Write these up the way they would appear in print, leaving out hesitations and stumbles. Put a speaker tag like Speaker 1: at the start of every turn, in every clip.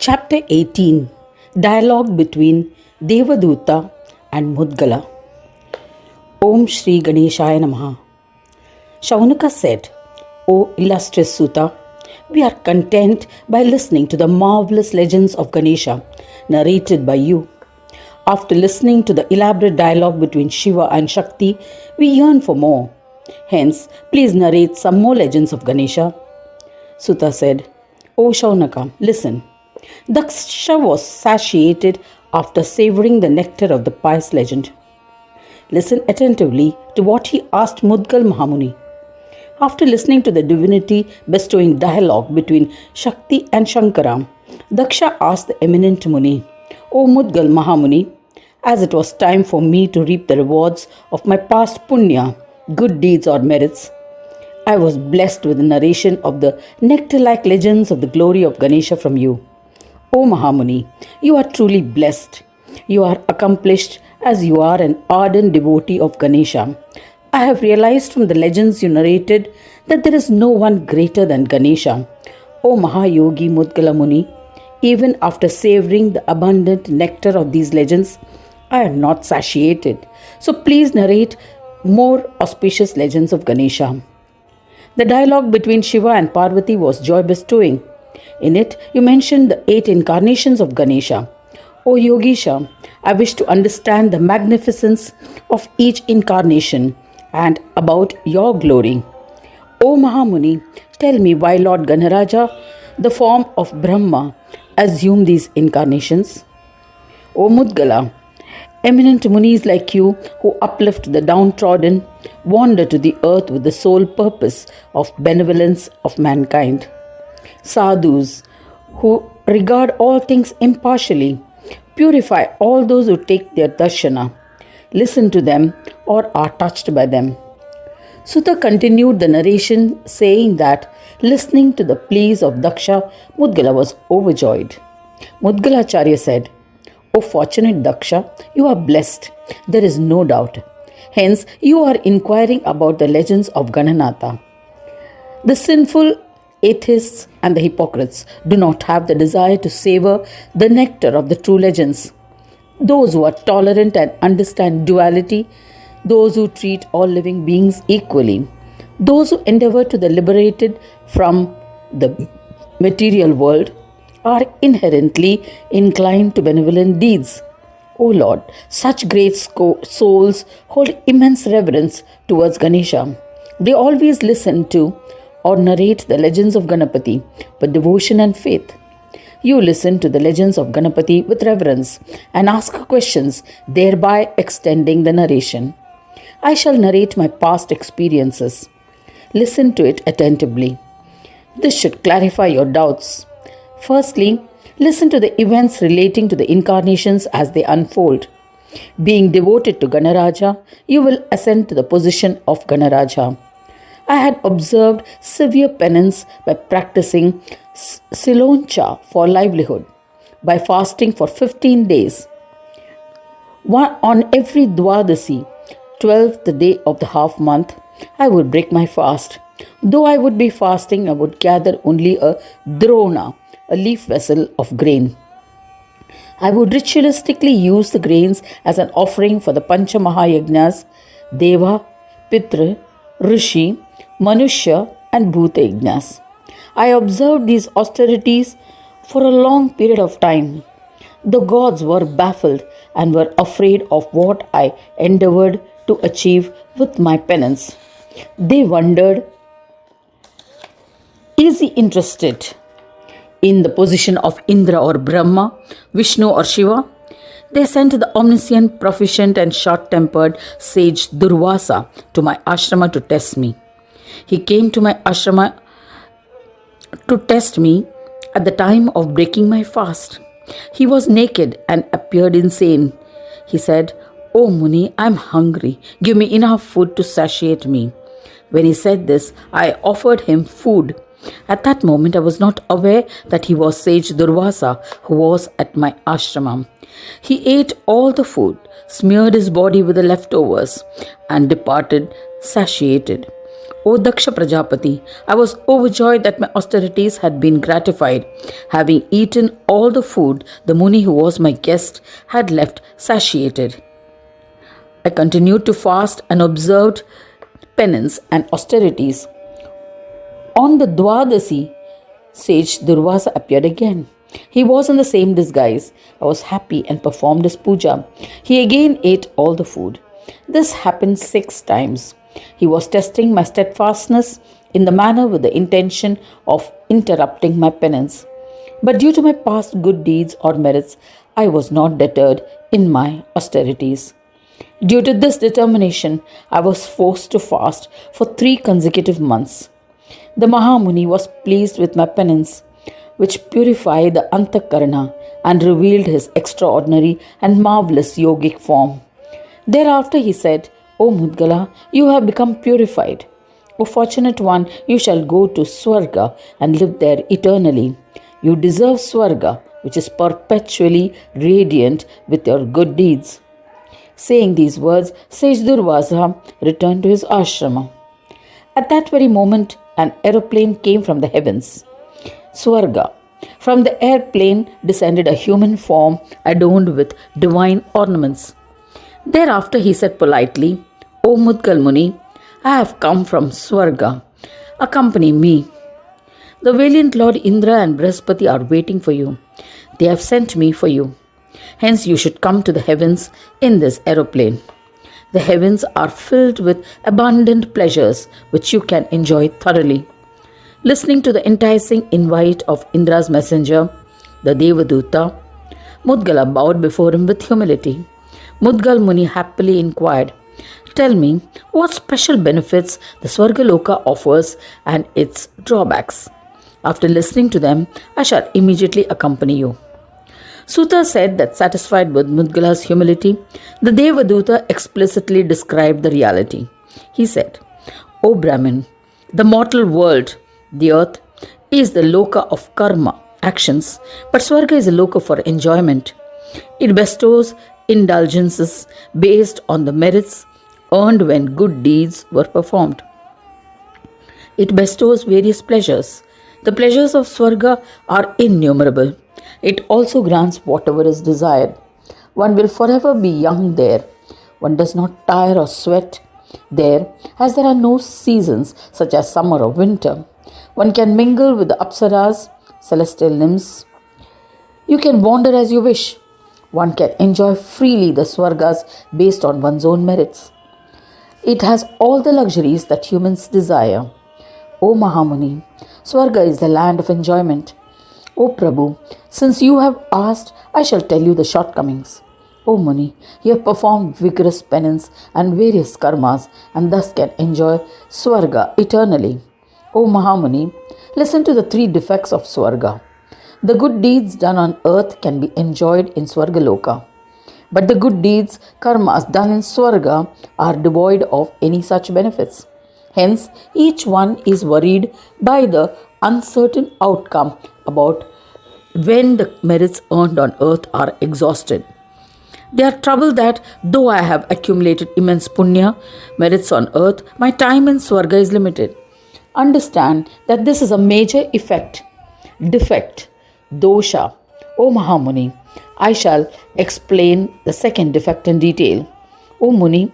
Speaker 1: Chapter 18. Dialogue between Devaduta and Mudgala. Om Shri Ganeshaya Namaha. Shaunaka said, O illustrious Sutta, we are content by listening to the marvelous legends of Ganesha narrated by you. After listening to the elaborate dialogue between Shiva and Shakti, we yearn for more. Hence, please narrate some more legends of Ganesha. Sutta said, O Shaunaka, listen. Daksha was satiated after savoring the nectar of the pious legend. Listen attentively to what he asked Mudgal Mahamuni. After listening to the divinity bestowing dialogue between Shakti and Shankara, Daksha asked the eminent Muni, O Mudgal Mahamuni, as it was time for me to reap the rewards of my past punya, good deeds or merits, I was blessed with the narration of the nectar-like legends of the glory of Ganesha from you. O Mahamuni, you are truly blessed. You are accomplished as you are an ardent devotee of Ganesha. I have realized from the legends you narrated that there is no one greater than Ganesha. O Mahayogi Mudgala Muni, even after savoring the abundant nectar of these legends, I am not satiated. So please narrate more auspicious legends of Ganesha. The dialogue between Shiva and Parvati was joy-bestowing. In it, you mentioned the 8 incarnations of Ganesha. O Yogisha, I wish to understand the magnificence of each incarnation and about your glory. O Mahamuni, tell me why Lord Ganaraja, the form of Brahma, assumed these incarnations. O Mudgala, eminent munis like you who uplift the downtrodden wander to the earth with the sole purpose of benevolence of mankind. Sadhus who regard all things impartially purify all those who take their darshana, listen to them or are touched by them. Sutta continued the narration saying that listening to the pleas of Daksha, Mudgala was overjoyed. Mudgalacharya said, O fortunate Daksha, you are blessed, there is no doubt. Hence, you are inquiring about the legends of Gananatha. The sinful atheists and the hypocrites do not have the desire to savor the nectar of the true legends. Those who are tolerant and understand duality, those who treat all living beings equally, those who endeavor to be liberated from the material world, are inherently inclined to benevolent deeds. O Lord, such great souls hold immense reverence towards Ganesha. They always listen to or narrate the legends of Ganapati with devotion and faith. You listen to the legends of Ganapati with reverence and ask questions, thereby extending the narration. I shall narrate my past experiences. Listen to it attentively. This should clarify your doubts. Firstly, listen to the events relating to the incarnations as they unfold. Being devoted to Ganaraja, you will ascend to the position of Ganaraja. I had observed severe penance by practicing siloncha for livelihood, by fasting for 15 days. On every Dwadasi, 12th day of the half month, I would break my fast. Though I would be fasting, I would gather only a drona, a leaf vessel of grain. I would ritualistically use the grains as an offering for the Pancha Mahayagnas, Deva, Pitra, Rishi, Manushya and Bhuta Yagnas. I observed these austerities for a long period of time. The gods were baffled and were afraid of what I endeavored to achieve with my penance. They wondered, is he interested in the position of Indra or Brahma, Vishnu or Shiva? They sent the omniscient, proficient and short-tempered sage Durvasa to my ashrama to test me. He came to my ashrama to test me at the time of breaking my fast. He was naked and appeared insane. He said, O Muni, I am hungry. Give me enough food to satiate me. When he said this, I offered him food. At that moment, I was not aware that he was sage Durvasa who was at my ashrama. He ate all the food, smeared his body with the leftovers, and departed satiated. O Daksha Prajapati, I was overjoyed that my austerities had been gratified. Having eaten all the food, the Muni who was my guest had left satiated. I continued to fast and observed penance and austerities. On the Dwadasi, sage Durvasa appeared again. He was in the same disguise. I was happy and performed his puja. He again ate all the food. This happened 6 times. He was testing my steadfastness in the manner with the intention of interrupting my penance. But due to my past good deeds or merits, I was not deterred in my austerities. Due to this determination, I was forced to fast for 3 consecutive months. The Mahamuni was pleased with my penance, which purified the Antakarana and revealed his extraordinary and marvelous yogic form. Thereafter he said, O Mudgala, you have become purified. O fortunate one, you shall go to Swarga and live there eternally. You deserve Swarga, which is perpetually radiant with your good deeds. Saying these words, Sage Durvasa returned to his ashrama. At that very moment, an aeroplane came from the heavens. Swarga. From the airplane descended a human form adorned with divine ornaments. Thereafter he said politely, O Mudgal Muni, I have come from Swarga. Accompany me. The valiant Lord Indra and Brihaspati are waiting for you. They have sent me for you. Hence you should come to the heavens in this aeroplane. The heavens are filled with abundant pleasures which you can enjoy thoroughly. Listening to the enticing invite of Indra's messenger, the Devaduta, Mudgala bowed before him with humility. Mudgal Muni happily inquired, Tell me, what special benefits the Swargaloka offers and its drawbacks? After listening to them, I shall immediately accompany you. Suta said that satisfied with Mudgala's humility, the Devaduta explicitly described the reality. He said, O Brahmin, the mortal world, the earth, is the loka of karma, actions, but Swarga is a loka for enjoyment. It bestows indulgences based on the merits earned when good deeds were performed. It bestows various pleasures. The pleasures of Swarga are innumerable. It also grants whatever is desired. One will forever be young there. One does not tire or sweat there, as there are no seasons such as summer or winter. One can mingle with the apsaras, celestial nymphs. You can wander as you wish. One can enjoy freely the Swargas based on one's own merits. It has all the luxuries that humans desire. O Mahamuni, Swarga is the land of enjoyment. O Prabhu, since you have asked, I shall tell you the shortcomings. O Muni, you have performed vigorous penance and various karmas and thus can enjoy Swarga eternally. O Mahamuni, listen to the 3 defects of Swarga. The good deeds done on earth can be enjoyed in Swargaloka. But the good deeds, karmas done in Swarga are devoid of any such benefits. Hence, each one is worried by the uncertain outcome about when the merits earned on earth are exhausted. They are troubled that though I have accumulated immense punya, merits on earth, my time in Swarga is limited. Understand that this is a major defect, dosha. O Mahamuni, I shall explain the second defect in detail. O Muni,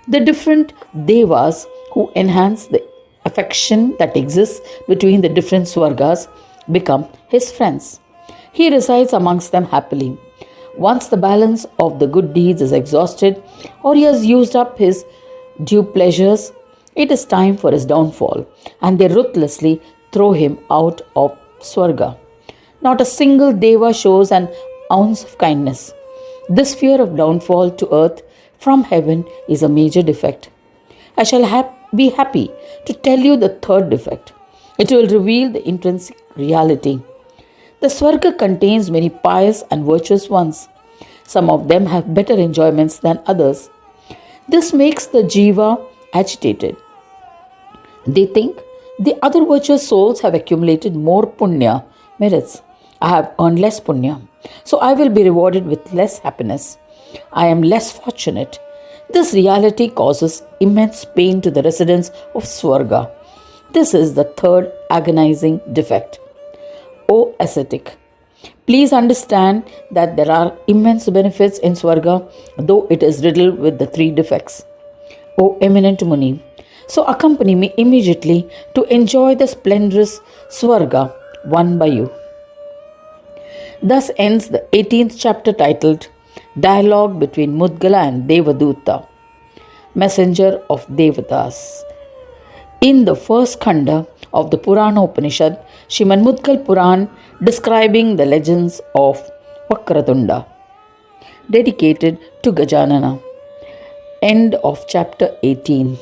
Speaker 1: the different devas who enhance the affection that exists between the different Swargas become his friends. He resides amongst them happily. Once the balance of the good deeds is exhausted or he has used up his due pleasures, it is time for his downfall, and they ruthlessly throw him out of Swarga. Not a single deva shows an ounce of kindness. This fear of downfall to earth from heaven is a major defect. I shall be happy to tell you the third defect. It will reveal the intrinsic reality. The Swarga contains many pious and virtuous ones. Some of them have better enjoyments than others. This makes the jiva agitated. They think the other virtuous souls have accumulated more punya, merits. I have earned less punya, so I will be rewarded with less happiness. I am less fortunate. This reality causes immense pain to the residents of Swarga. This is the third agonizing defect. O ascetic, please understand that there are immense benefits in Swarga, though it is riddled with the three defects. O eminent Muni, so accompany me immediately to enjoy the splendorous Swarga won by you. Thus ends the 18th chapter titled Dialogue between Mudgala and Devaduta, messenger of Devatas. In the first khanda of the Puran Upanishad, Srimad Mudgal Puran describing the legends of Vakratunda, dedicated to Gajanana. End of chapter 18.